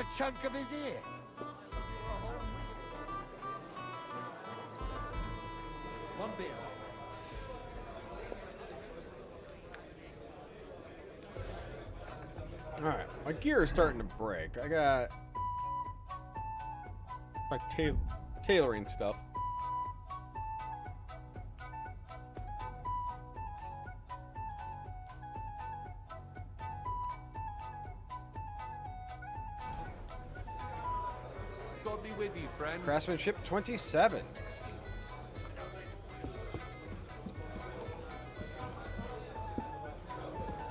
a chunk of his ear. One beer. Alright, my gear is starting to break. I got like tailoring stuff. God be with you, friend. Craftsmanship 27.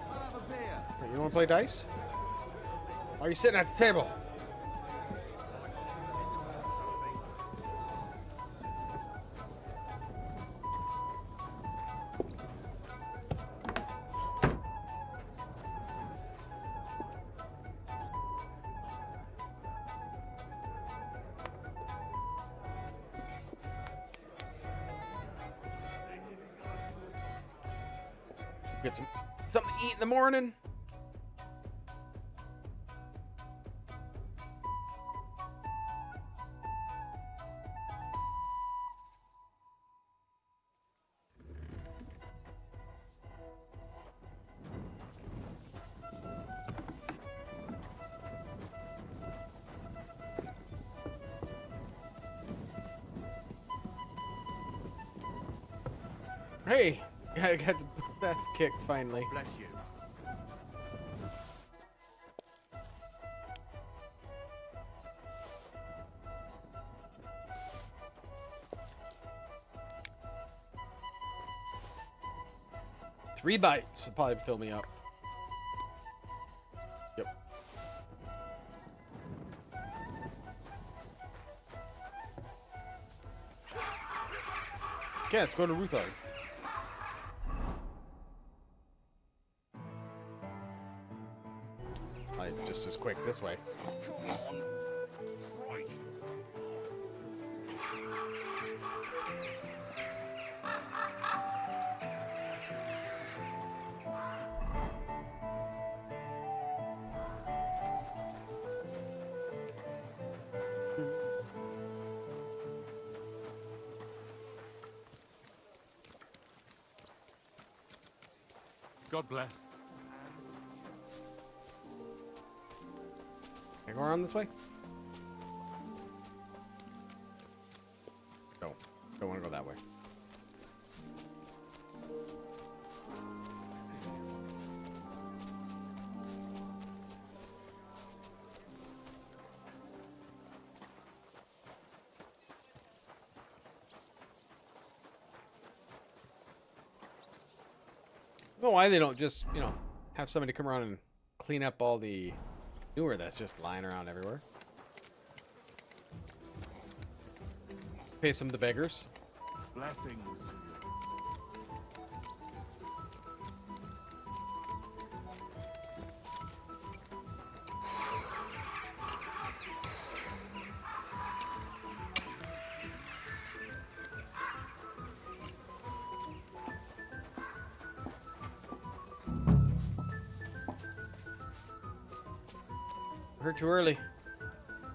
I'll have a beer. You want to play dice? Why are you sitting at the table? Get something to eat in the morning. Hey, I got the best kicked finally. Bless you. Three bites will probably fill me up. Yep. Okay, let's go to Ruthard. Just as quick this way. God bless. Can I go around this way? No, don't want to go that way. I don't know why they don't just, have somebody come around and clean up all the newer that's just lying around everywhere. Pay some of the beggars. Blessings to you. Heard too early.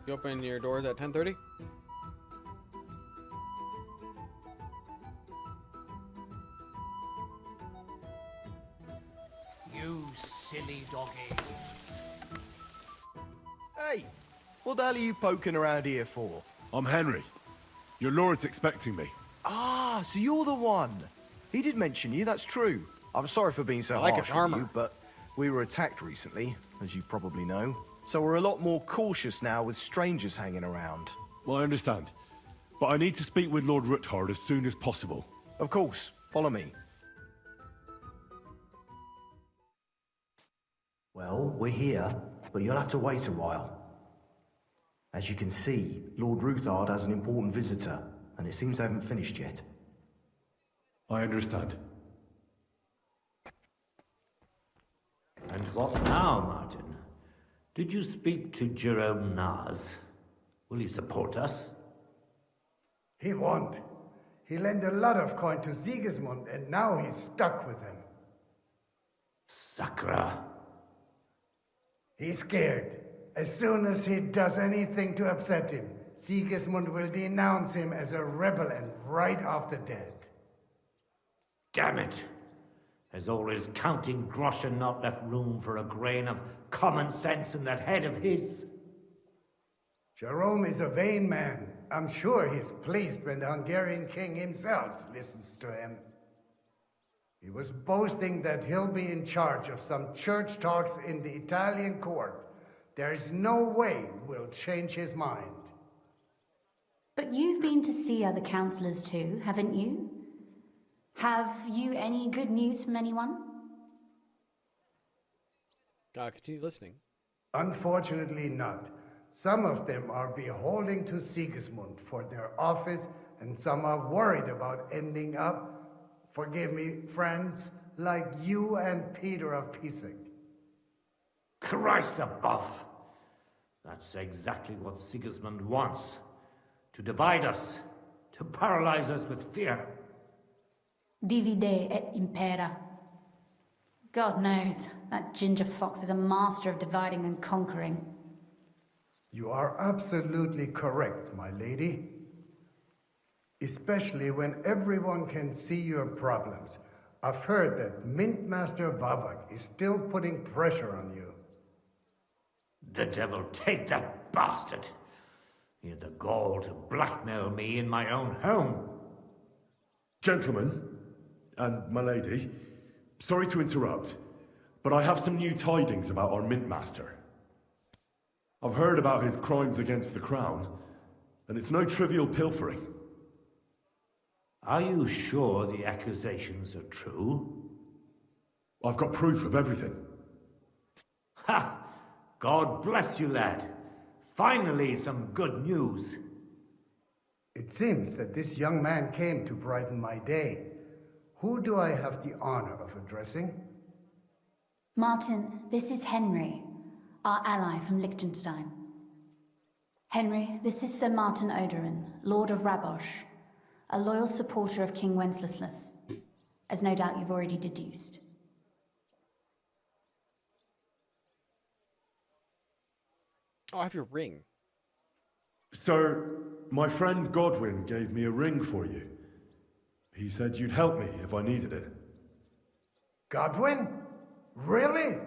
You open your doors at 10:30? You silly doggy. Hey, what the hell are you poking around here for? I'm Henry. Your lord's expecting me. Ah, so you're the one. He did mention you, that's true. I'm sorry for being so I like harsh his with armor. you, but we were attacked recently, as you probably know. So we're a lot more cautious now with strangers hanging around. Well, I understand. But I need to speak with Lord Ruthard as soon as possible. Of course, follow me. Well, we're here, but you'll have to wait a while. As you can see, Lord Ruthard has an important visitor, and it seems they haven't finished yet. I understand. And what now, Martin? Did you speak to Jerome Naz? Will he support us? He won't. He lent a lot of coin to Sigismund, and now he's stuck with him. Sakra. He's scared. As soon as he does anything to upset him, Sigismund will denounce him as a rebel and right after dead. Damn it! Has all his counting groschen not left room for a grain of common sense in that head of his? Jerome is a vain man. I'm sure he's pleased when the Hungarian king himself listens to him. He was boasting that he'll be in charge of some church talks in the Italian court. There is no way we'll change his mind. But you've been to see other councillors too, haven't you? Have you any good news from anyone? Continue listening. Unfortunately not. Some of them are beholding to Sigismund for their office, and some are worried about ending up, forgive me, friends, like you and Peter of Pisek. Christ above! That's exactly what Sigismund wants. To divide us. To paralyze us with fear. Divide et impera. God knows, that ginger fox is a master of dividing and conquering. You are absolutely correct, my lady. Especially when everyone can see your problems. I've heard that Mint Master Vavak is still putting pressure on you. The devil take that bastard! He had the gall to blackmail me in my own home. Gentlemen, and my lady, sorry to interrupt, but I have some new tidings about our Mint Master. I've heard about his crimes against the Crown, and it's no trivial pilfering. Are you sure the accusations are true? I've got proof of everything. Ha! God bless you, lad. Finally, some good news. It seems that this young man came to brighten my day. Who do I have the honor of addressing? Martin, this is Henry, our ally from Liechtenstein. Henry, this is Sir Martin Oderin, Lord of Rabosh, a loyal supporter of King Wenceslas, as no doubt you've already deduced. Oh, I have your ring. Sir, my friend Godwin gave me a ring for you. He said you'd help me if I needed it. Godwin? Really?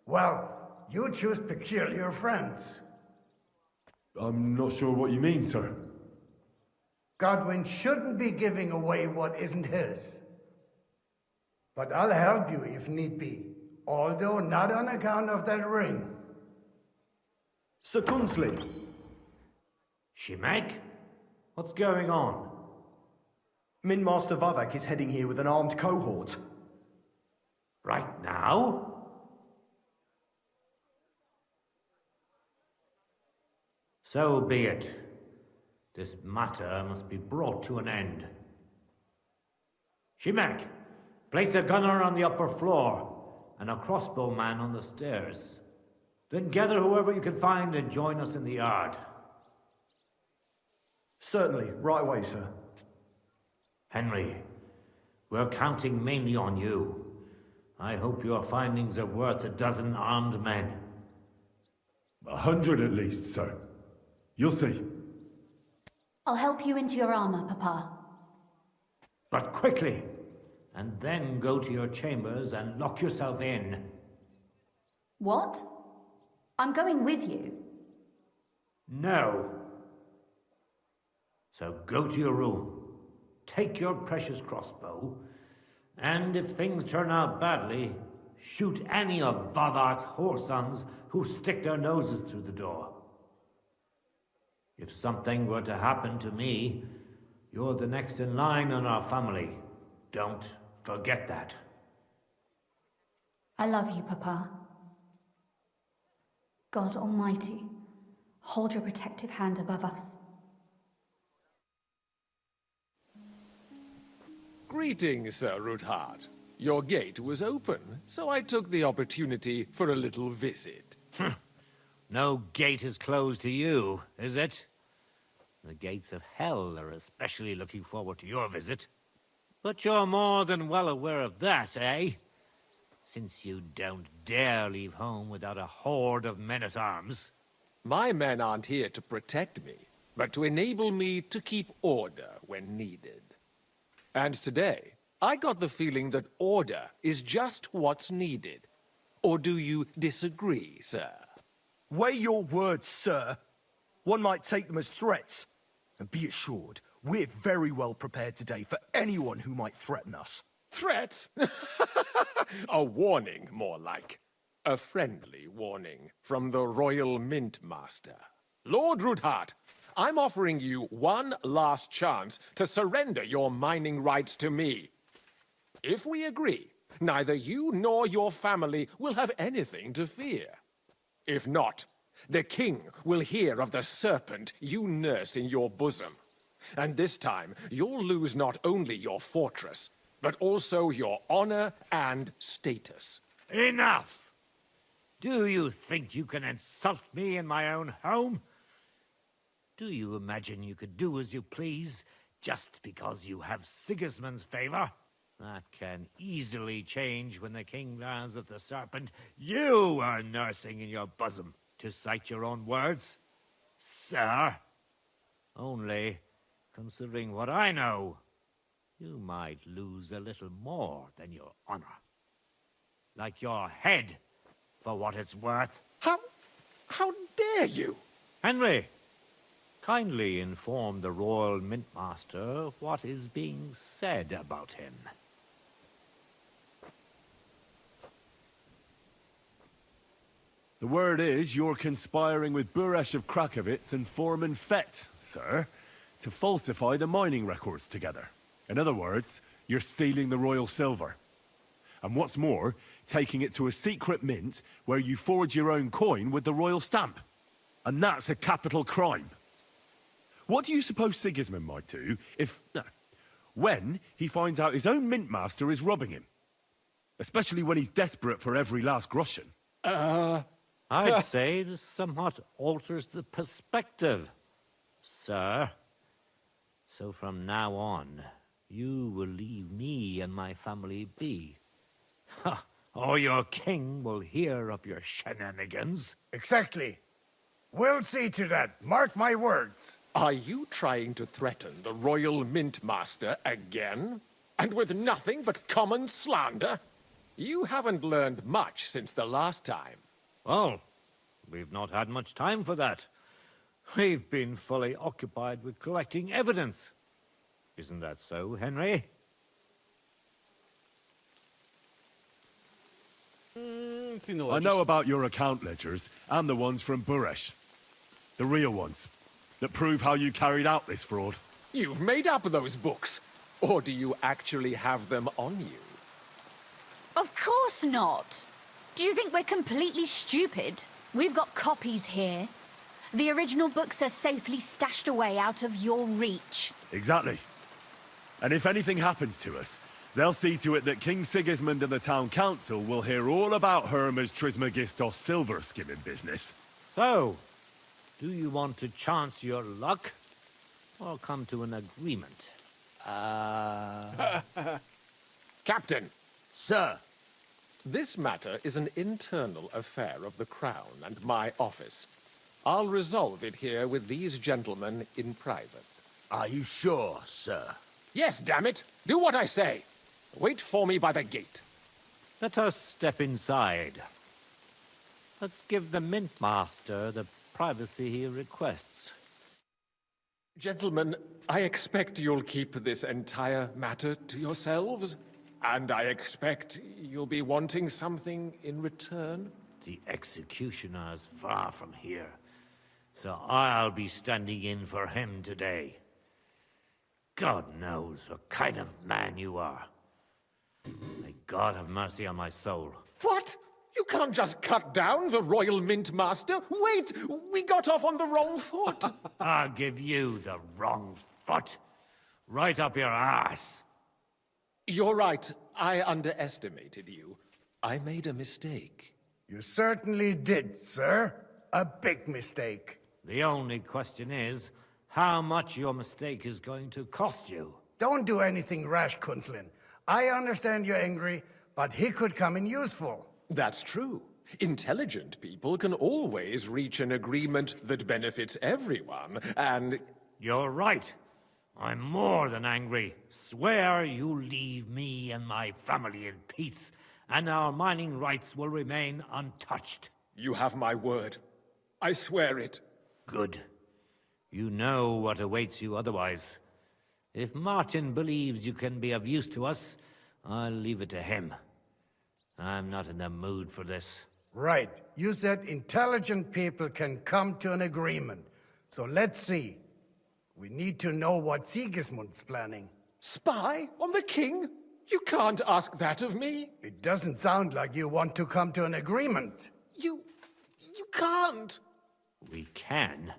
Well, you choose peculiar friends. I'm not sure what you mean, sir. Godwin shouldn't be giving away what isn't his. But I'll help you if need be, although not on account of that ring. Sir Gunsley! Shimek? What's going on? Mint Master Vavak is heading here with an armed cohort. Right now? So be it. This matter must be brought to an end. Shimek, place a gunner on the upper floor and a crossbowman on the stairs. Then gather whoever you can find and join us in the yard. Certainly, right away, sir. Henry, we're counting mainly on you. I hope your findings are worth a dozen armed men. 100 at least, sir. You'll see. I'll help you into your armor, Papa. But quickly, and then go to your chambers and lock yourself in. What? I'm going with you. No. So go to your room, take your precious crossbow, and if things turn out badly, shoot any of Vavak's whoresons who stick their noses through the door. If something were to happen to me, you're the next in line in our family. Don't forget that. I love you, Papa. God Almighty, hold your protective hand above us. Greetings, Sir Ruthard. Your gate was open, so I took the opportunity for a little visit. No gate is closed to you, is it? The gates of hell are especially looking forward to your visit. But you're more than well aware of that, eh? since you don't dare leave home without a horde of men-at-arms. My men aren't here to protect me, but to enable me to keep order when needed. And today, I got the feeling that order is just what's needed. Or do you disagree, sir? Weigh your words, sir. One might take them as threats. And be assured, we're very well prepared today for anyone who might threaten us. Threat? A warning, more like. A friendly warning from the Royal Mint Master. Lord Ruthard, I'm offering you one last chance to surrender your mining rights to me. If we agree, neither you nor your family will have anything to fear. If not, the king will hear of the serpent you nurse in your bosom. And this time, you'll lose not only your fortress, but also your honor and status. Enough! Do you think you can insult me in my own home? Do you imagine you could do as you please just because you have Sigismund's favor? That can easily change when the king learns of the serpent you are nursing in your bosom, to cite your own words, sir. Only, considering what I know, you might lose a little more than your honor. Like your head, for what it's worth. How dare you? Henry, kindly inform the Royal Mintmaster what is being said about him. The word is you're conspiring with Buresh of Krakowitz and Foreman Fett, sir, to falsify the mining records together. In other words, you're stealing the royal silver. And what's more, taking it to a secret mint where you forge your own coin with the royal stamp. And that's a capital crime. What do you suppose Sigismund might do when he finds out his own mint master is robbing him? Especially when he's desperate for every last groschen. I'd say this somewhat alters the perspective, sir. So from now on, you will leave me and my family be. Or your king will hear of your shenanigans. Exactly. We'll see to that. Mark my words. Are you trying to threaten the Royal Mint Master again? And with nothing but common slander? You haven't learned much since the last time. Well, we've not had much time for that. We've been fully occupied with collecting evidence. Isn't that so, Henry? I know about your account ledgers and the ones from Buresh. The real ones. That prove how you carried out this fraud. You've made up those books. Or do you actually have them on you? Of course not. Do you think we're completely stupid? We've got copies here. The original books are safely stashed away out of your reach. Exactly. And if anything happens to us, they'll see to it that King Sigismund and the town council will hear all about Herma's Trismegistos silver skimming business. So, do you want to chance your luck? Or come to an agreement? Captain, Sir, this matter is an internal affair of the Crown and my office. I'll resolve it here with these gentlemen in private. are you sure, sir? Yes, damn it! Do what I say! Wait for me by the gate. Let us step inside. Let's give the Mint Master the privacy he requests. Gentlemen, I expect you'll keep this entire matter to yourselves. And I expect you'll be wanting something in return. The executioner's far from here, so I'll be standing in for him today. God knows what kind of man you are. May God have mercy on my soul. What? You can't just cut down the Royal Mint Master. Wait! We got off on the wrong foot. I'll give you the wrong foot. Right up your ass. You're right. I underestimated you. I made a mistake. You certainly did, sir. A big mistake. The only question is, how much your mistake is going to cost you. Don't do anything rash, Kunslin. I understand you're angry, but he could come in useful. That's true. Intelligent people can always reach an agreement that benefits everyone, and... You're right. I'm more than angry. Swear you leave me and my family in peace, and our mining rights will remain untouched. You have my word. I swear it. Good. You know what awaits you otherwise. If Martin believes you can be of use to us, I'll leave it to him. I'm not in the mood for this. Right. You said intelligent people can come to an agreement. So let's see. We need to know what Sigismund's planning. Spy on the king? You can't ask that of me. It doesn't sound like you want to come to an agreement. You can't. We can,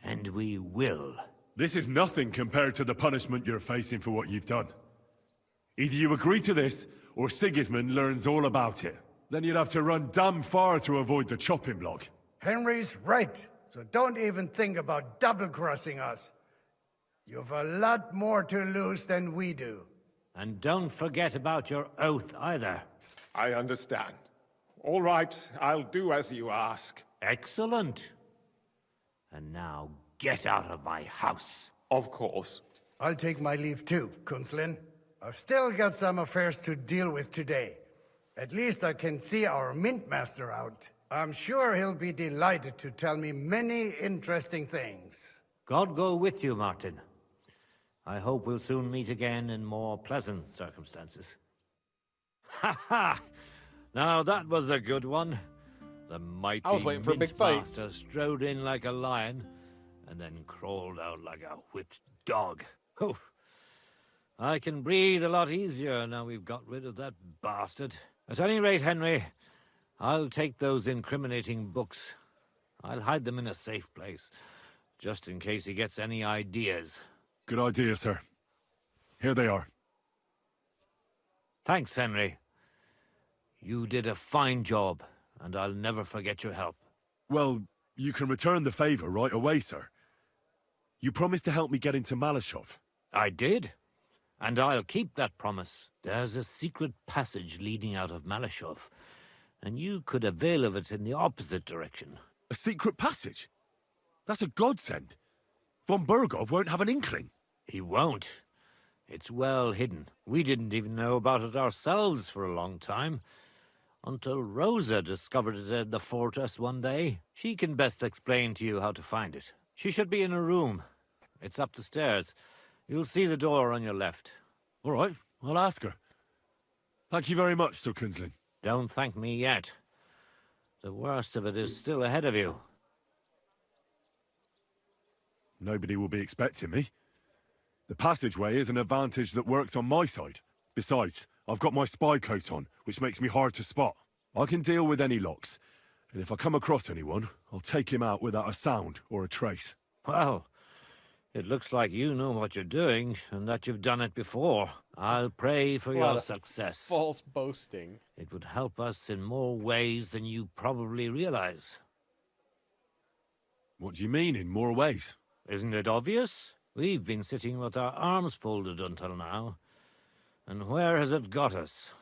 and we will. This is nothing compared to the punishment you're facing for what you've done. Either you agree to this, or Sigismund learns all about it. Then you'd have to run damn far to avoid the chopping block. Henry's right. So don't even think about double-crossing us. You've a lot more to lose than we do. And don't forget about your oath either. I understand. All right, I'll do as you ask. Excellent. And now get out of my house. Of course. I'll take my leave too, Kunslin. I've still got some affairs to deal with today. At least I can see our mint master out. I'm sure he'll be delighted to tell me many interesting things. God go with you, Martin. I hope we'll soon meet again in more pleasant circumstances. Ha ha! Now that was a good one. The mighty I was waiting for a big mint fight. master strode in like a lion, and then crawled out like a whipped dog. Oof. I can breathe a lot easier now we've got rid of that bastard. At any rate, Henry, I'll take those incriminating books. I'll hide them in a safe place, just in case he gets any ideas. Good idea, sir. Here they are. Thanks, Henry. You did a fine job, and I'll never forget your help. Well, you can return the favor right away, sir. You promised to help me get into Malashov. I did, and I'll keep that promise. There's a secret passage leading out of Malashov, and you could avail of it in the opposite direction. A secret passage? That's a godsend. Von Burgov won't have an inkling. He won't. It's well hidden. We didn't even know about it ourselves for a long time. Until Rosa discovered it in the fortress one day. She can best explain to you how to find it. She should be in her room. It's up the stairs. You'll see the door on your left. All right, I'll ask her. Thank you very much, Sir Kunslin. Don't thank me yet. The worst of it is still ahead of you. Nobody will be expecting me. The passageway is an advantage that works on my side. Besides, I've got my spy coat on, which makes me hard to spot. I can deal with any locks, and if I come across anyone, I'll take him out without a sound or a trace. Well, it looks like you know what you're doing, and that you've done it before. I'll pray for your success. False boasting. It would help us in more ways than you probably realize. What do you mean, in more ways? Isn't it obvious? We've been sitting with our arms folded until now. And where has it got us?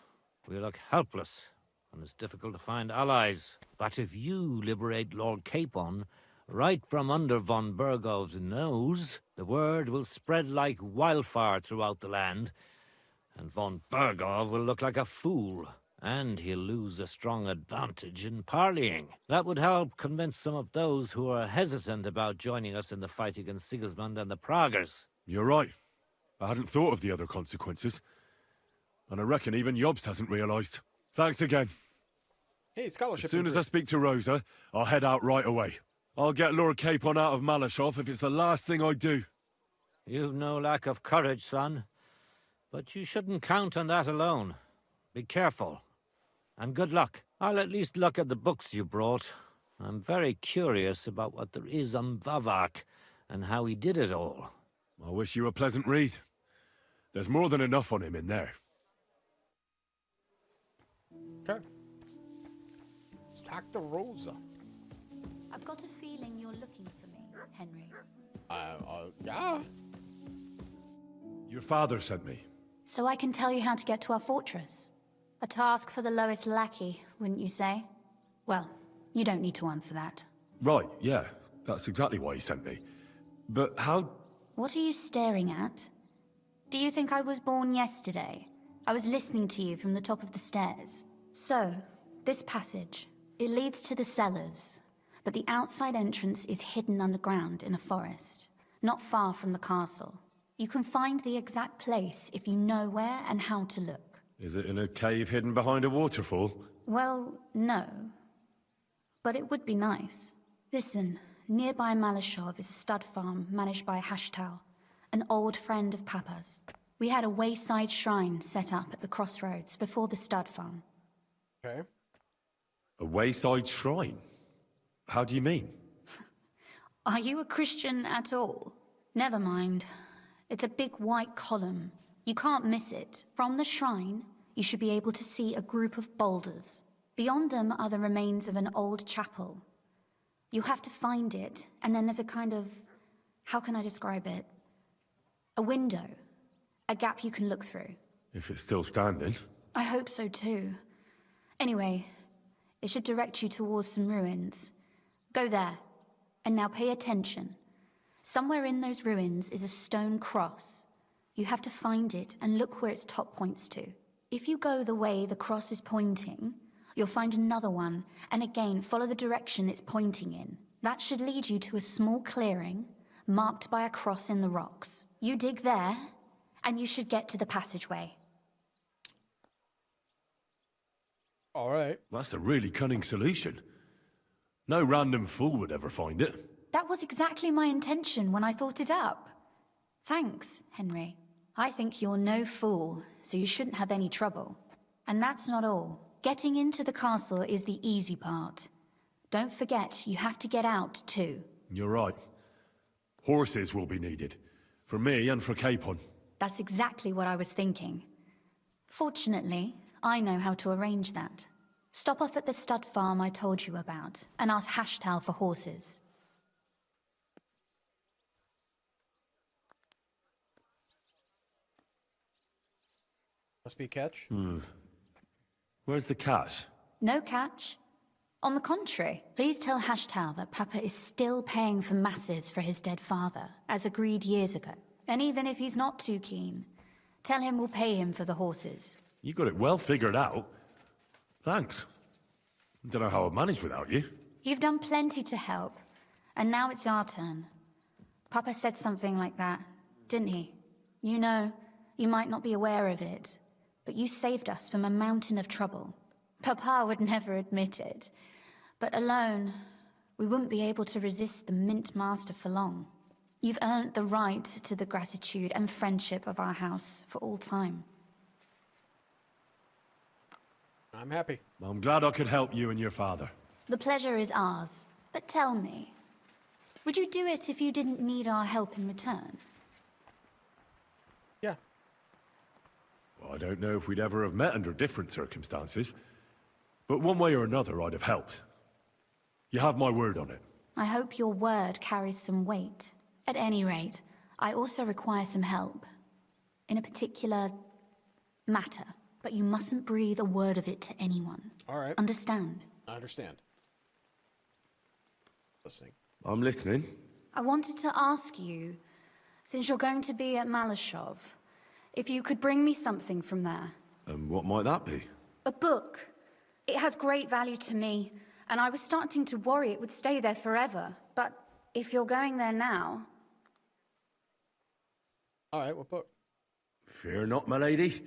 We look helpless, and it's difficult to find allies. But if you liberate Lord Capon, right from under von Burgov's nose, the word will spread like wildfire throughout the land, and von Burgov will look like a fool, and he'll lose a strong advantage in parleying. That would help convince some of those who are hesitant about joining us in the fight against Sigismund and the Praguers. You're right. I hadn't thought of the other consequences. And I reckon even Jobst hasn't realised. Thanks again. Hey, scholarship. As soon as I speak to Rosa, I'll head out right away. I'll get Lord Capon out of Malashov if it's the last thing I do. You've no lack of courage, son. But you shouldn't count on that alone. Be careful. And good luck. I'll at least look at the books you brought. I'm very curious about what there is on Vavak and how he did it all. I wish you a pleasant read. There's more than enough on him in there. Okay. Talk to Rosa. I've got a feeling you're looking for me, Henry. Yeah. Your father sent me. So I can tell you how to get to our fortress. A task for the lowest lackey, wouldn't you say? Well, you don't need to answer that. Right, yeah. That's exactly why he sent me. But how... What are you staring at? Do you think I was born yesterday? I was listening to you from the top of the stairs. So, this passage, it leads to the cellars, but the outside entrance is hidden underground in a forest, not far from the castle. You can find the exact place if you know where and how to look. Is it in a cave hidden behind a waterfall? Well, no. But it would be nice. Listen, nearby Malashov is a stud farm managed by Hashtal, an old friend of Papa's. We had a wayside shrine set up at the crossroads before the stud farm. Okay. A wayside shrine? How do you mean? Are you a Christian at all? Never mind. It's a big white column. You can't miss it. From the shrine, you should be able to see a group of boulders. Beyond them are the remains of an old chapel. You have to find it, and then there's a kind of... how can I describe it? A window. A gap you can look through. If it's still standing. I hope so too. Anyway, it should direct you towards some ruins. Go there. And now pay attention. Somewhere in those ruins is a stone cross. You have to find it and look where its top points to. If you go the way the cross is pointing, you'll find another one, and again follow the direction it's pointing in. That should lead you to a small clearing, marked by a cross in the rocks. You dig there, and you should get to the passageway. All right. That's a really cunning solution. No random fool would ever find it. That was exactly my intention when I thought it up. Thanks, Henry. I think you're no fool, so you shouldn't have any trouble. And that's not all. Getting into the castle is the easy part. Don't forget, you have to get out too. You're right. Horses will be needed. For me and for Capon. That's exactly what I was thinking. Fortunately, I know how to arrange that. Stop off at the stud farm I told you about, and ask Hashtal for horses. Must be a catch. Where's the catch? No catch. On the contrary, please tell Hashtal that Papa is still paying for masses for his dead father, as agreed years ago. And even if he's not too keen, tell him we'll pay him for the horses. You got it well figured out. Thanks. Don't know how I'd manage without you. You've done plenty to help, and now it's our turn. Papa said something like that, didn't he? You know, you might not be aware of it, but you saved us from a mountain of trouble. Papa would never admit it, but alone, we wouldn't be able to resist the Mint Master for long. You've earned the right to the gratitude and friendship of our house for all time. I'm happy. I'm glad I could help you and your father. The pleasure is ours, but tell me, would you do it if you didn't need our help in return? Yeah. Well, I don't know if we'd ever have met under different circumstances, but one way or another I'd have helped. You have my word on it. I hope your word carries some weight. At any rate, I also require some help. In a particular matter. But you mustn't breathe a word of it to anyone. All right. Understand? I understand. Listening. I'm listening. I wanted to ask you, since you're going to be at Malashov, if you could bring me something from there. And what might that be? A book. It has great value to me, and I was starting to worry it would stay there forever. But if you're going there now... All right, what book? Fear not, my lady.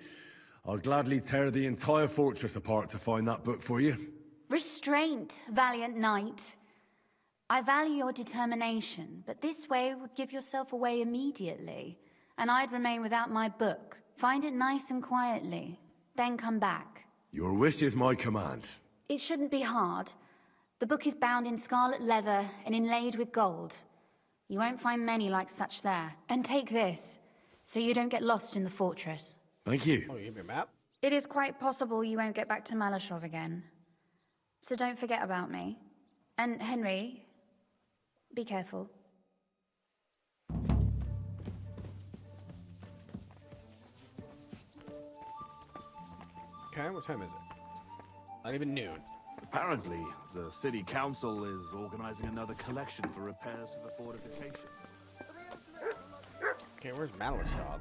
I'll gladly tear the entire fortress apart to find that book for you. Restraint, valiant knight. I value your determination, but this way would give yourself away immediately, and I'd remain without my book. Find it nice and quietly, then come back. Your wish is my command. It shouldn't be hard. The book is bound in scarlet leather and inlaid with gold. You won't find many like such there. And take this, so you don't get lost in the fortress. Thank you. Oh, you gave me a map? It is quite possible you won't get back to Malashov again. So don't forget about me. And Henry, be careful. Okay, what time is it? Not even noon. Apparently, the city council is organizing another collection for repairs to the fortifications. Okay, where's Malisov?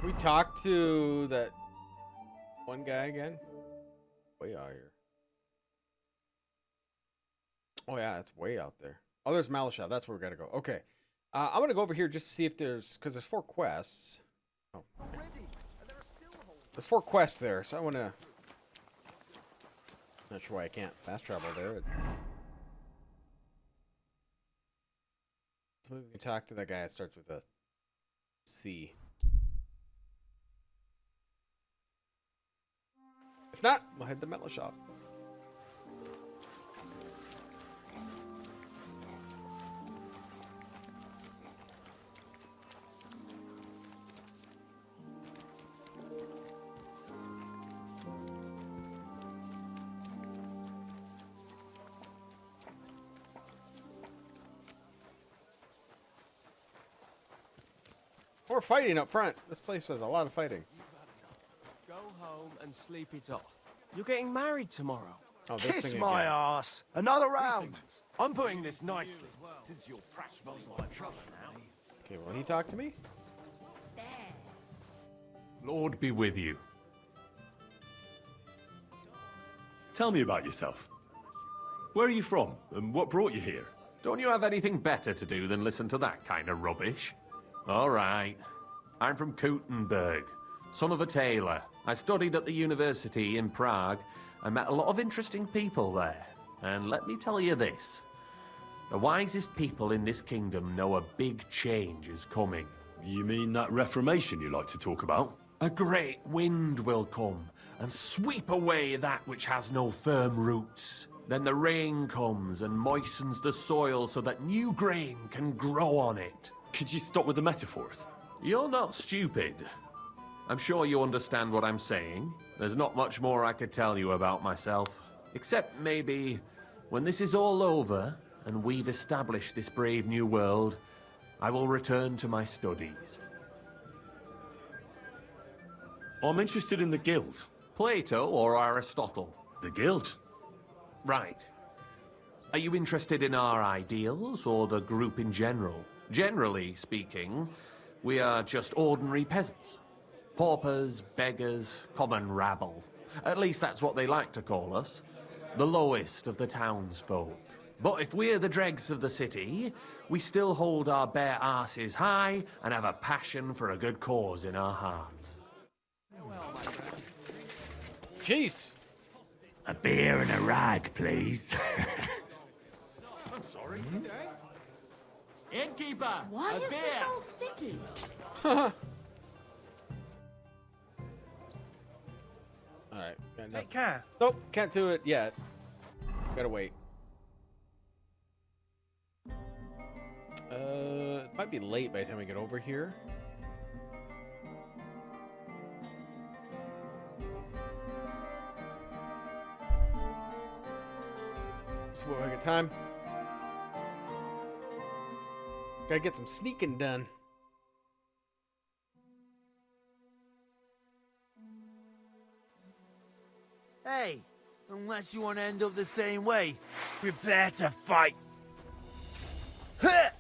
Can we talk to that one guy again? Way out here. Oh yeah, it's way out there. Oh, there's Malisov. That's where we gotta go. Okay. I'm gonna go over here just to see if there's, because there's 4 quests. Oh. There's 4 quests there, so I wanna. Not sure why I can't fast travel there. So maybe we can talk to that guy that starts with a C. If not, we'll head to Metal Shop. We're fighting up front. This place has a lot of fighting. Go home and sleep it off. You're getting married tomorrow. Oh, this Kiss thing my again. ass. Another round. I'm putting this nicely. Since your crash smells like trouble now. Okay, will he talk to me? Lord be with you. Tell me about yourself. Where are you from, and what brought you here? Don't you have anything better to do than listen to that kind of rubbish? All right. I'm from Kuttenberg, son of a tailor. I studied at the university in Prague. I met a lot of interesting people there. And let me tell you this. The wisest people in this kingdom know a big change is coming. You mean that reformation you like to talk about? A great wind will come and sweep away that which has no firm roots. Then the rain comes and moistens the soil so that new grain can grow on it. Could you stop with the metaphors? You're not stupid. I'm sure you understand what I'm saying. There's not much more I could tell you about myself. Except maybe when this is all over and we've established this brave new world, I will return to my studies. I'm interested in the guild. Plato or Aristotle? The guild? Right. Are you interested in our ideals or the group in general? Generally speaking, we are just ordinary peasants. Paupers, beggars, common rabble. At least that's what they like to call us. The lowest of the townsfolk. But if we're the dregs of the city, we still hold our bare arses high and have a passion for a good cause in our hearts. Jeez. A beer and a rag, please. I'm sorry. Innkeeper, Why a is beer. this all sticky? Alright. Take care. Nope, can't do it yet. Gotta wait. It might be late by the time we get over here. So what, we got time? Gotta get some sneaking done. Hey, unless you want to end up the same way, prepare to fight. What?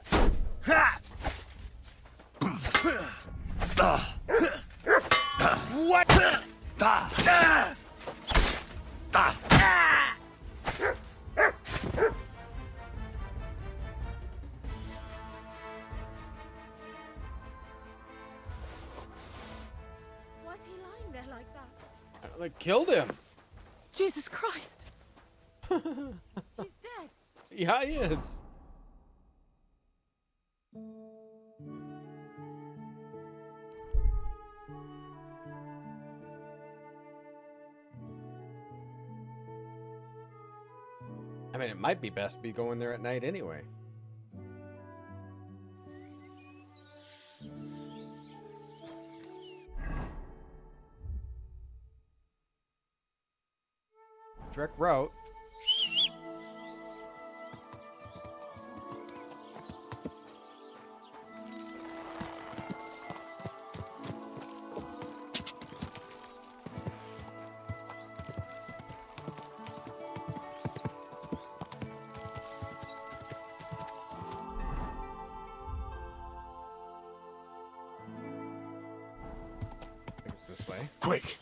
Why is he lying there like that? They killed him. Jesus Christ! He's dead. Yeah, he is. I mean, it might be best to be going there at night anyway. Direct route. this way. Quick!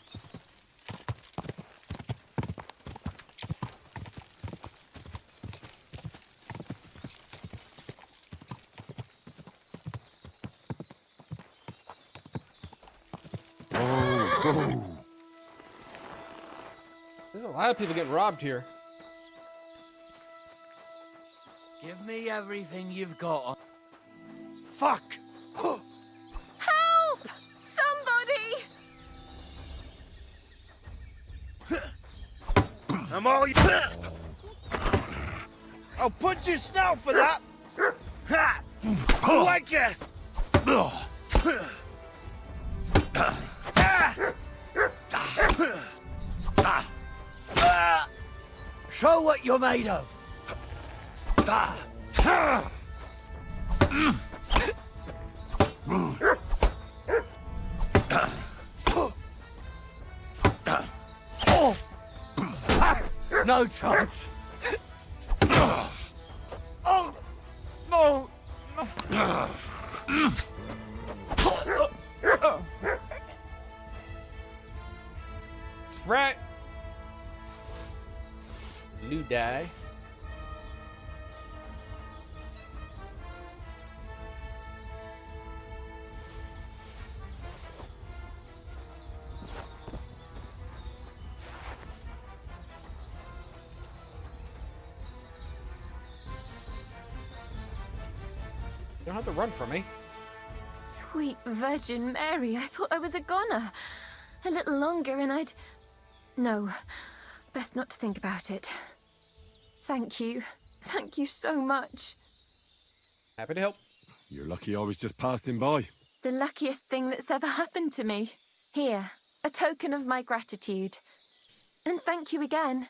There's a lot of people getting robbed here. Give me everything you've got. Fuck! Help! Somebody! I'm all you. I'll punch your snout for that! Ha! Like ya! Show what you're made of. No chance. Oh no! Right. Lou die. You don't have to run from me. Sweet Virgin Mary, I thought I was a goner. A little longer and I'd... No, best not to think about it. Thank you. Thank you so much. Happy to help. You're lucky I was just passing by. The luckiest thing that's ever happened to me. Here, a token of my gratitude. And thank you again.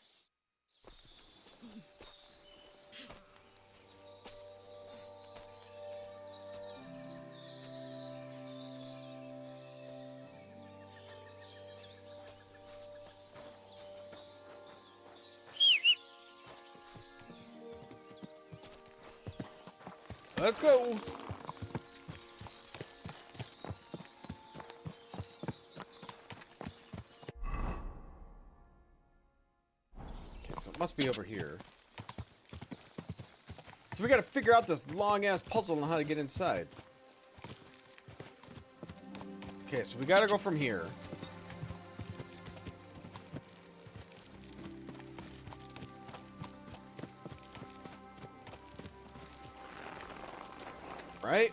Let's go. Okay, so it must be over here. So we gotta figure out this long-ass puzzle on how to get inside. Okay, so we gotta go from here. Right?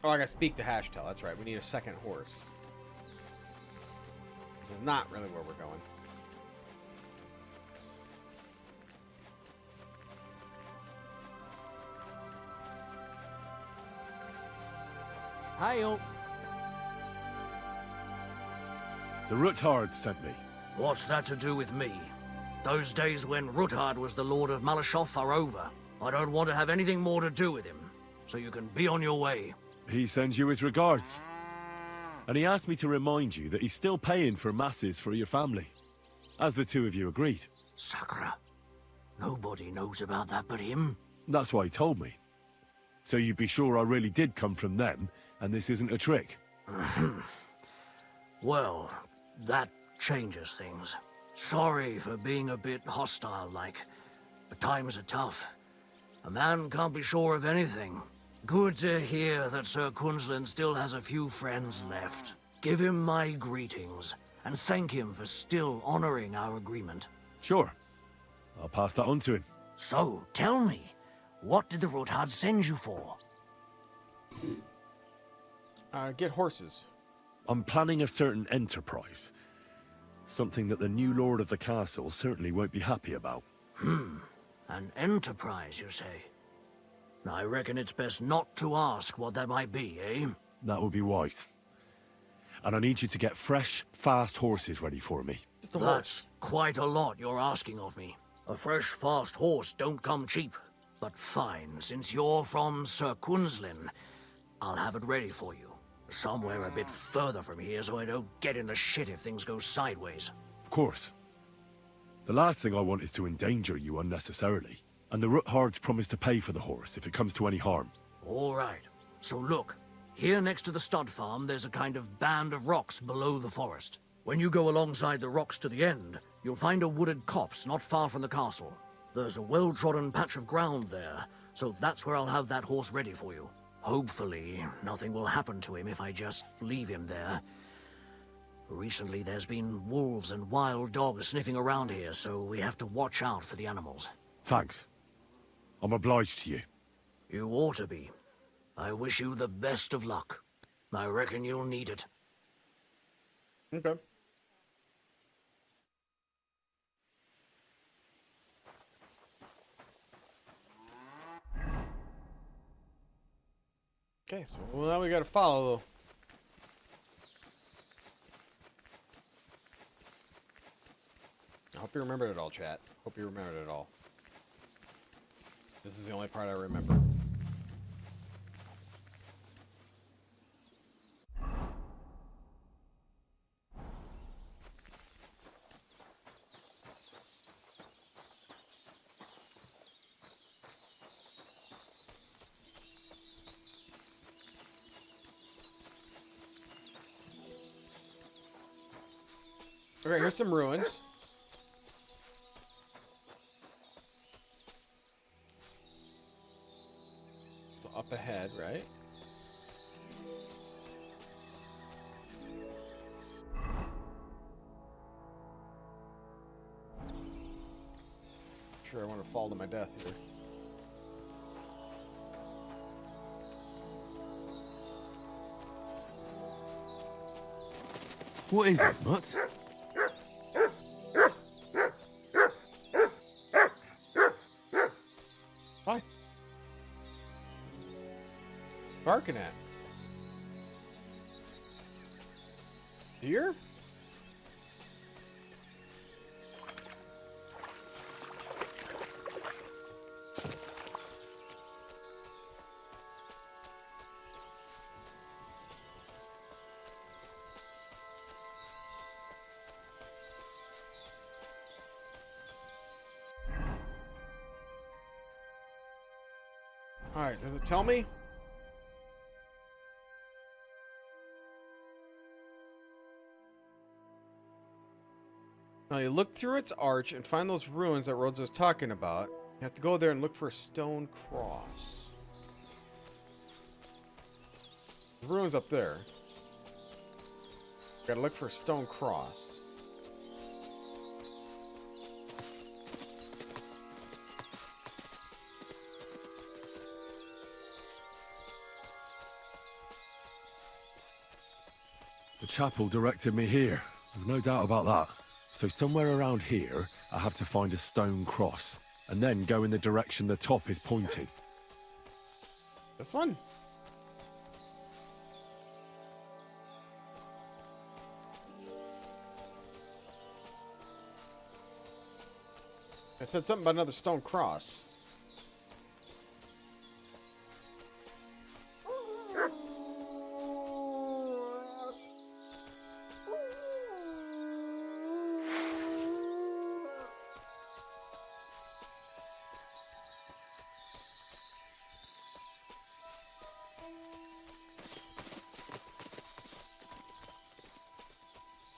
Oh, I gotta speak to Hashtel. That's right. We need a second horse. This is not really where we're going. Hail. The Ruthard sent me. What's that to do with me? Those days when Ruthard was the Lord of Malashoff are over. I don't want to have anything more to do with him, so you can be on your way. He sends you his regards. And he asked me to remind you that he's still paying for masses for your family, as the two of you agreed. Sakura. Nobody knows about that but him. That's why he told me. So you'd be sure I really did come from them, and this isn't a trick. Well, that changes things. Sorry for being a bit hostile-like, but times are tough. A man can't be sure of anything. Good to hear that Sir Quinlan still has a few friends left. Give him my greetings, and thank him for still honoring our agreement. Sure. I'll pass that on to him. So, tell me, what did the Ruthard send you for? Get horses. I'm planning a certain enterprise. Something that the new lord of the castle certainly won't be happy about. An enterprise, you say? I reckon it's best not to ask what that might be, eh? That would be wise. And I need you to get fresh, fast horses ready for me. Just a That's horse. quite a lot you're asking of me. A fresh, fast horse don't come cheap. But fine, since you're from Sir Quinlan, I'll have it ready for you. Somewhere a bit further from here so I don't get in the shit if things go sideways. Of course. The last thing I want is to endanger you unnecessarily. And the Roothards promise to pay for the horse if it comes to any harm. All right. So look, here next to the stud farm, there's a kind of band of rocks below the forest. When you go alongside the rocks to the end, you'll find a wooded copse not far from the castle. There's a well-trodden patch of ground there, so that's where I'll have that horse ready for you. Hopefully, nothing will happen to him if I just leave him there. Recently, there's been wolves and wild dogs sniffing around here, so we have to watch out for the animals. Thanks. I'm obliged to you. You ought to be. I wish you the best of luck. I reckon you'll need it. Okay. Okay, so now we gotta follow though. I hope you remembered it all, chat. Hope you remembered it all. This is the only part I remember. Okay, here's some ruins. So up ahead, right? Sure, I want to fall to my death here. What is it, Mutt? Hi. Barking at. Deer? Alright, does it tell me? Now you look through its arch and find those ruins that Rhodes was talking about. You have to go there and look for a stone cross. The ruins up there. Gotta look for a stone cross. The chapel directed me here. There's no doubt about that. So somewhere around here, I have to find a stone cross, and then go in the direction the top is pointing. This one? I said something about another stone cross.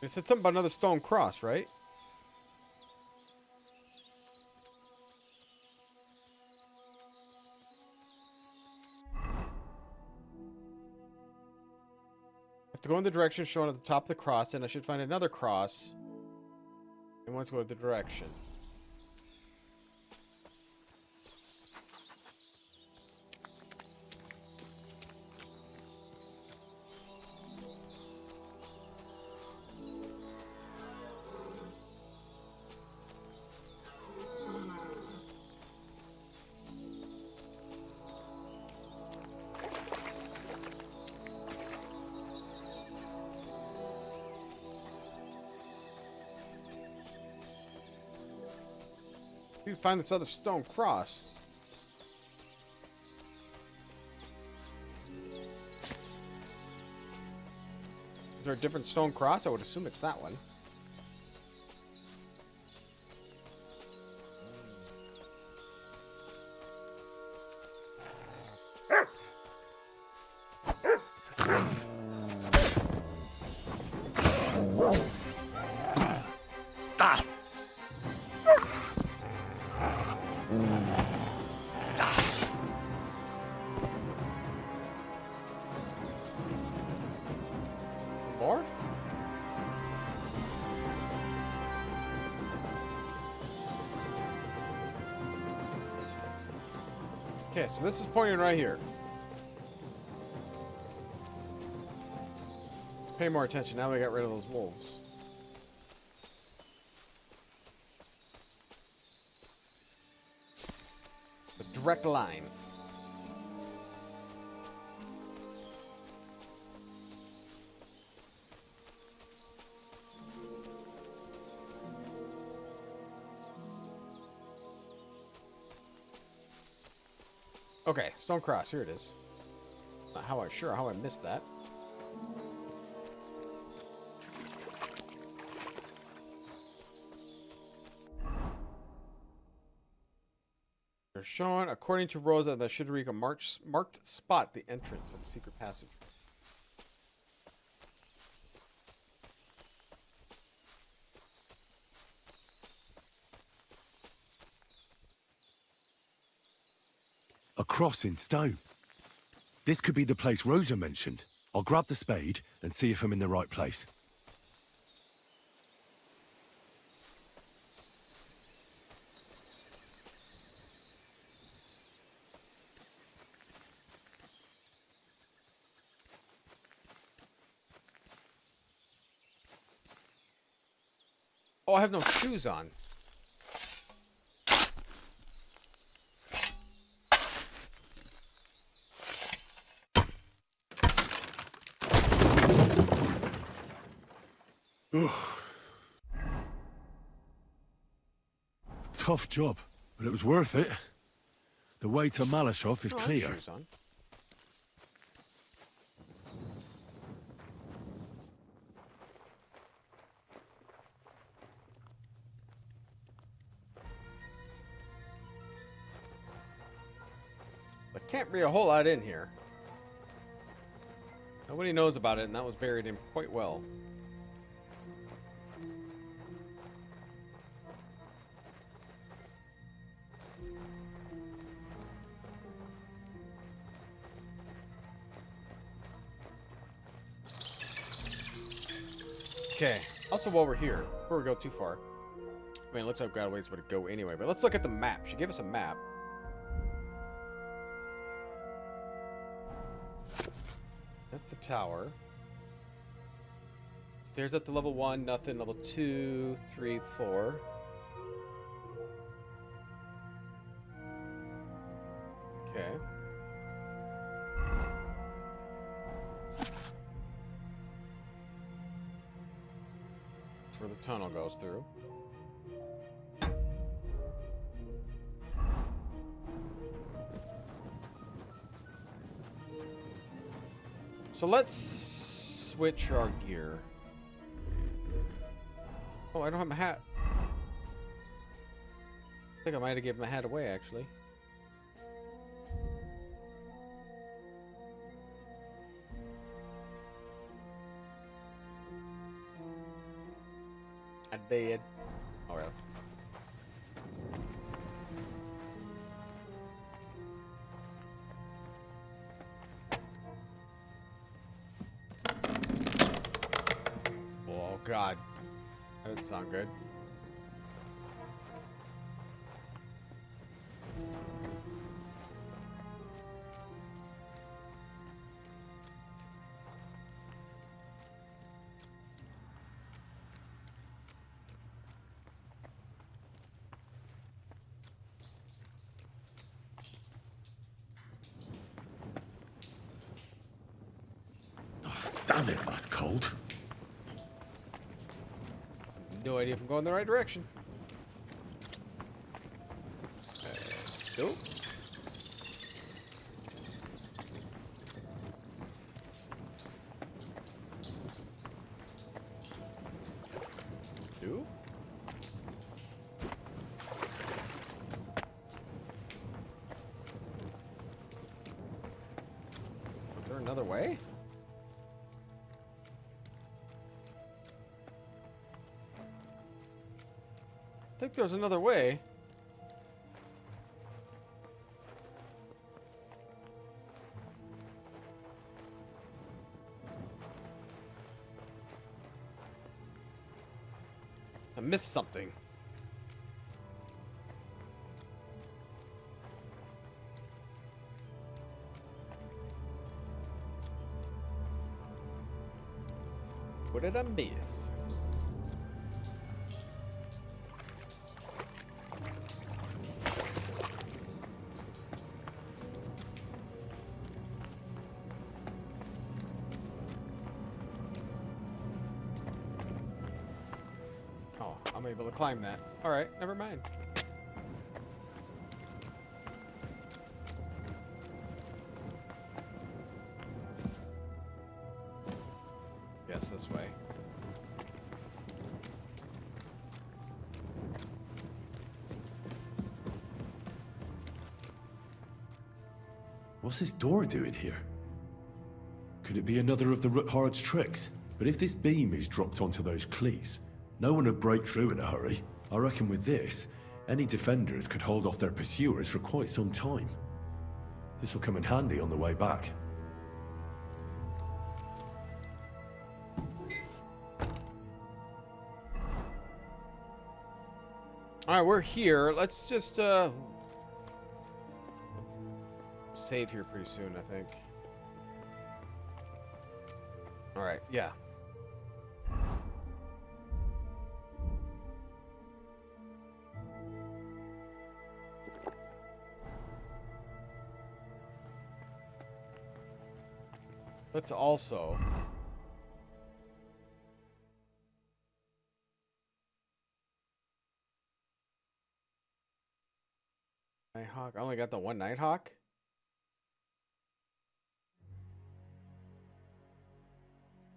It said something about another stone cross, right? I have to go in the direction shown at the top of the cross, and I should find another cross. And let's go in the direction. You can find this other stone cross. Is there a different stone cross? I would assume it's that one. More? Okay, so this is pointing right here. Let's pay more attention now we got rid of those wolves. The direct line. Okay, Stone Cross, here it is. Not how I missed that. They're showing, according to Rosa, that should reach a marked spot, the entrance of the secret passage. A cross in stone. This could be the place Rosa mentioned. I'll grab the spade and see if I'm in the right place. Oh, I have no shoes on. Tough job, but it was worth it. The way to Malashov is Oh, I have clear. shoes on. There can't be a whole lot in here. Nobody knows about it, and that was buried in quite well. Okay. Also, while we're here, before we go too far, I mean, it looks like we've got a ways to go anyway, but let's look at the map. She gave us a map. That's the tower. Stairs up to level 1, nothing. Level 2, 3, 4. Okay. That's where the tunnel goes through. So let's switch our gear. Oh, I don't have my hat. I think I might have given my hat away, actually. I did. Oh, really? Oh, God. That didn't sound good. Damn it, that's cold. No idea if I'm going the right direction. Go. Do. Is there another way? I think there's another way. I missed something. What did I miss? Oh, I'm able to climb that. All right, never mind. Yes, this way. What's this door doing here? Could it be another of the Ruthard's tricks? But if this beam is dropped onto those cleats, no one would break through in a hurry. I reckon with this, any defenders could hold off their pursuers for quite some time. This will come in handy on the way back. All right, we're here. Let's just save here pretty soon, I think. All right, yeah. Let's also Nighthawk. I only got the one Nighthawk.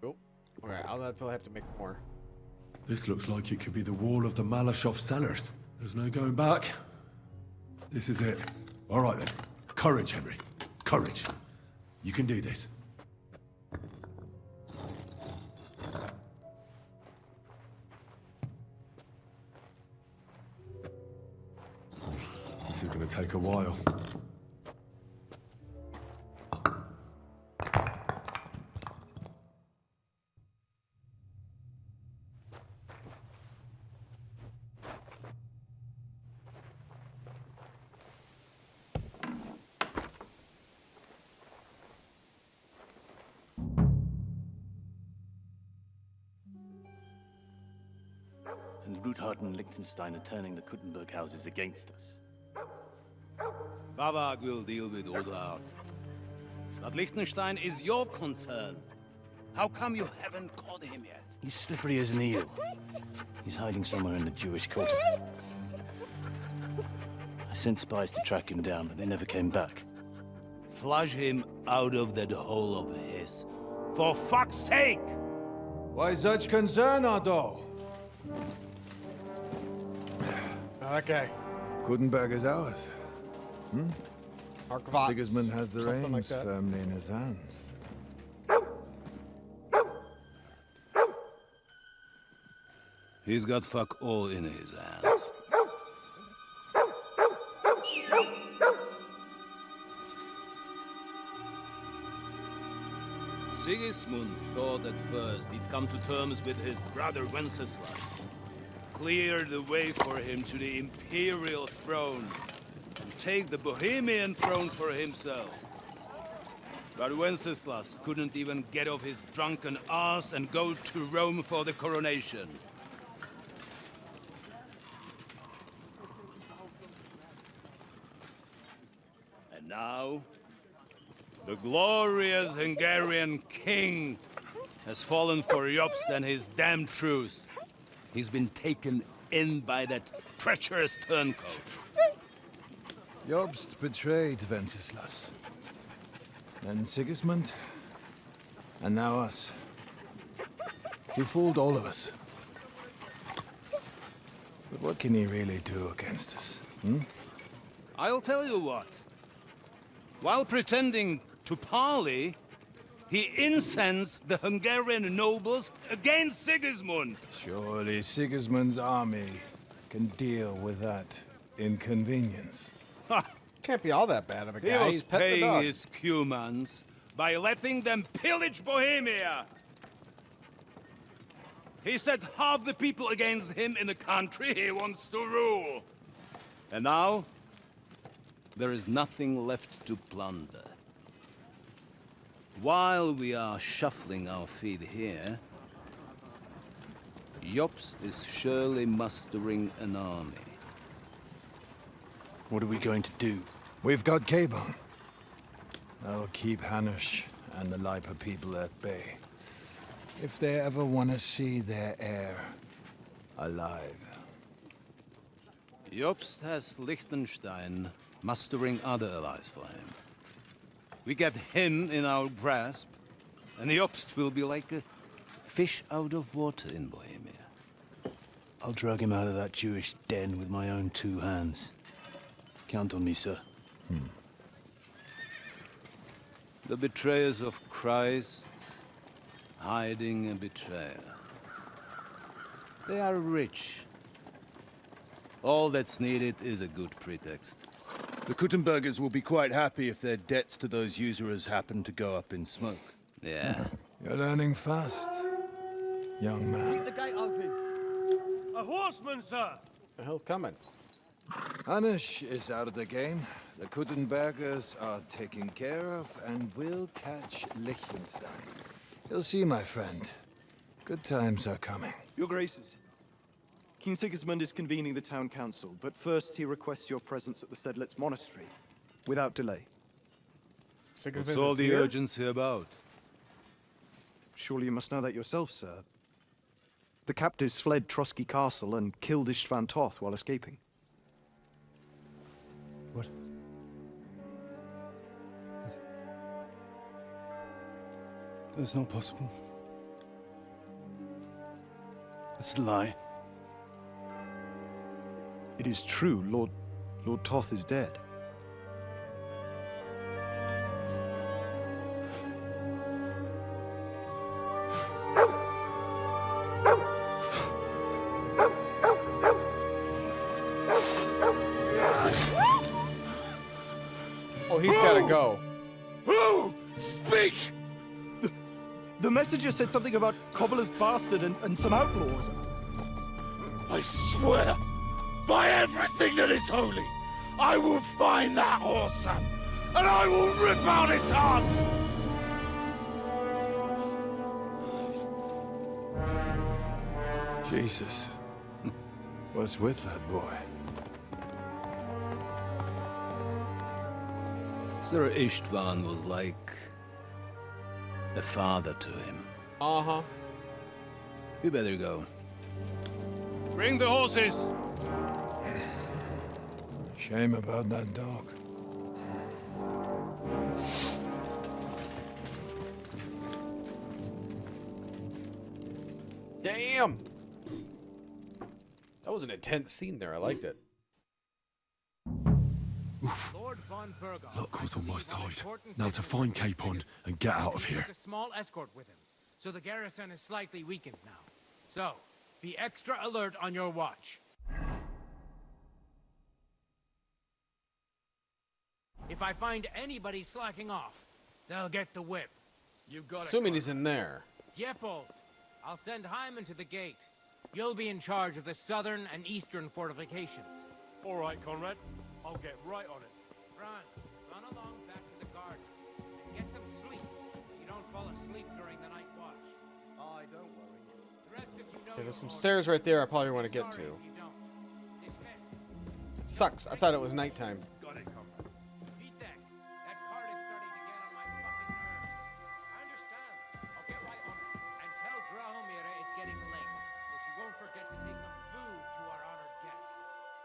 Oh, all right. I'll definitely have to make more. This looks like it could be the wall of the Malashov cellars. There's no going back. This is it. All right then. Courage, Henry. Courage. You can do this. This is going to take a while. And Ruthard and Liechtenstein are turning the Kuttenberg houses against us. Bavag will deal with Ruthard. But Liechtenstein is your concern. How come you haven't caught him yet? He's slippery as an eel. He's hiding somewhere in the Jewish quarter. I sent spies to track him down, but they never came back. Flush him out of that hole of his. For fuck's sake! Why such concern, Otto? Okay. Kuttenberg is ours. Arkvat. Sigismund has the Something reins like that. firmly in his hands. He's got fuck all in his hands. Sigismund thought at first he'd come to terms with his brother Wenceslas. Clear the way for him to the imperial throne. And take the Bohemian throne for himself. But Wenceslas couldn't even get off his drunken ass and go to Rome for the coronation. And now, the glorious Hungarian king has fallen for Jobst and his damn truce. He's been taken in by that treacherous turncoat. Jobst betrayed Wenceslas. Then Sigismund. And now us. He fooled all of us. But what can he really do against us? I'll tell you what. While pretending to parley, he incensed the Hungarian nobles against Sigismund. Surely Sigismund's army can deal with that inconvenience. Can't be all that bad of a He guy. was He's petting the paying dog. his cumans by letting them pillage Bohemia. He set half the people against him in the country he wants to rule. And now, there is nothing left to plunder. While we are shuffling our feet here, Jobst is surely mustering an army. What are we going to do? We've got Cabon. I'll keep Hanush and the Lipa people at bay. If they ever want to see their heir alive. Jobst has Liechtenstein mustering other allies for him. We get him in our grasp, and Jobst will be like a fish out of water in Bohemia. I'll drag him out of that Jewish den with my own 2 hands. Count on me, sir. The betrayers of Christ, hiding a betrayer. They are rich. All that's needed is a good pretext. The Kuttenbergers will be quite happy if their debts to those usurers happen to go up in smoke. Yeah. You're learning fast, young man. The gate open. A horseman, sir! The hell's coming? Hanush is out of the game. The Kuttenbergers are taken care of, and we'll catch Liechtenstein. You'll see, my friend. Good times are coming. Your Graces, King Sigismund is convening the town council, but first he requests your presence at the Sedlitz monastery, without delay. What's all the urgency about? Surely you must know that yourself, sir. The captives fled Trotsky Castle and killed Istvan Toth while escaping. What? That's not possible. That's a lie. It is true, Lord Toth is dead. Oh, he's gotta go. Who? Speak! The messenger said something about Cobbler's bastard and some outlaws. I swear, by everything that is holy, I will find that whoreson, and I will rip out his heart! Jesus. What's with that boy? Sir Istvan was like a father to him. Uh-huh. You better go. Bring the horses! Shame about that dog. Damn! That was an intense scene there. I liked it. Luck was on my side. Now to find Capon and get out of here. A small escort with him, so the garrison is slightly weakened now. So, be extra alert on your watch. If I find anybody slacking off, they'll get the whip. You've got Assuming he's in there. Diepold, I'll send Hyman to the gate. You'll be in charge of the southern and eastern fortifications. All right, Conrad. I'll get right on it. Franz, run along back to the garden. And get some sleep. You don't fall asleep during the night watch. I don't worry. The rest of you know Okay, there's some stairs right there I probably want to get to. It sucks. I thought it was nighttime. Got it, Conrad. Vitek, that cart is starting to get on my fucking nerves. I understand. I'll get right on it. And tell Drahomira it's getting late, so she won't forget to take some food to our honored guests.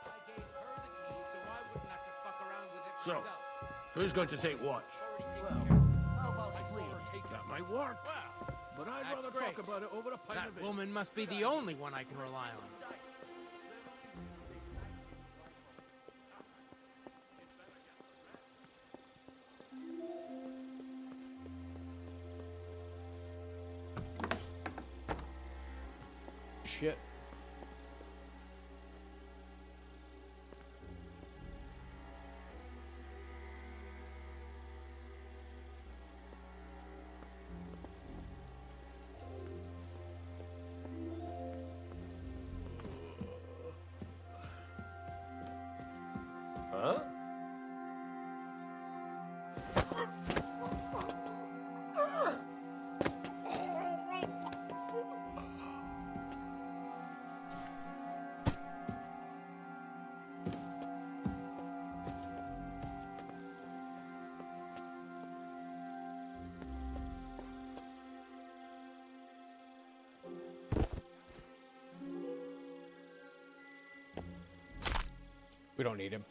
I gave her the key so I wouldn't have to fuck around with it So, myself. who's going to take watch? How about sleep? That might work. But I'd That's rather great. talk about it over a pint That of ale. woman must be the only one I can rely on. Shit. Huh? We don't need him.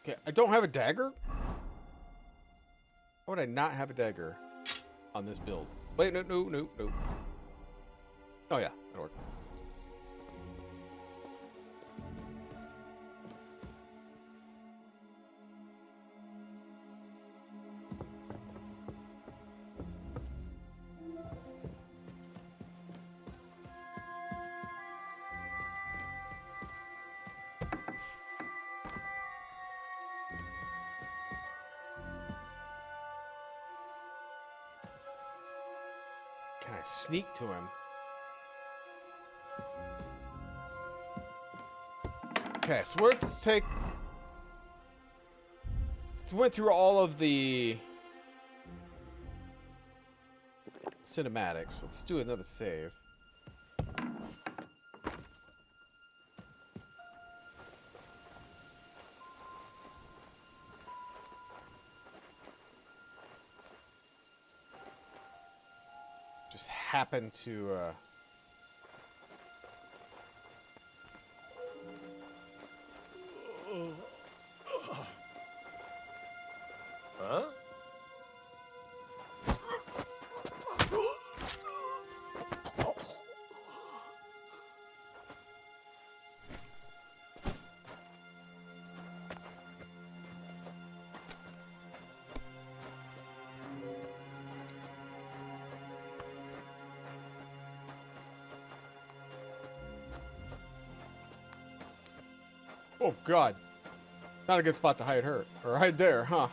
Okay, I don't have a dagger? Why would I not have a dagger on this build? Wait, no. Oh yeah, that'll work. Can I sneak to him? Okay, so let's take... Let's went through all of the cinematics. Let's do another save. Just happen to Huh? Oh god. Not a good spot to hide her. Or hide there, huh?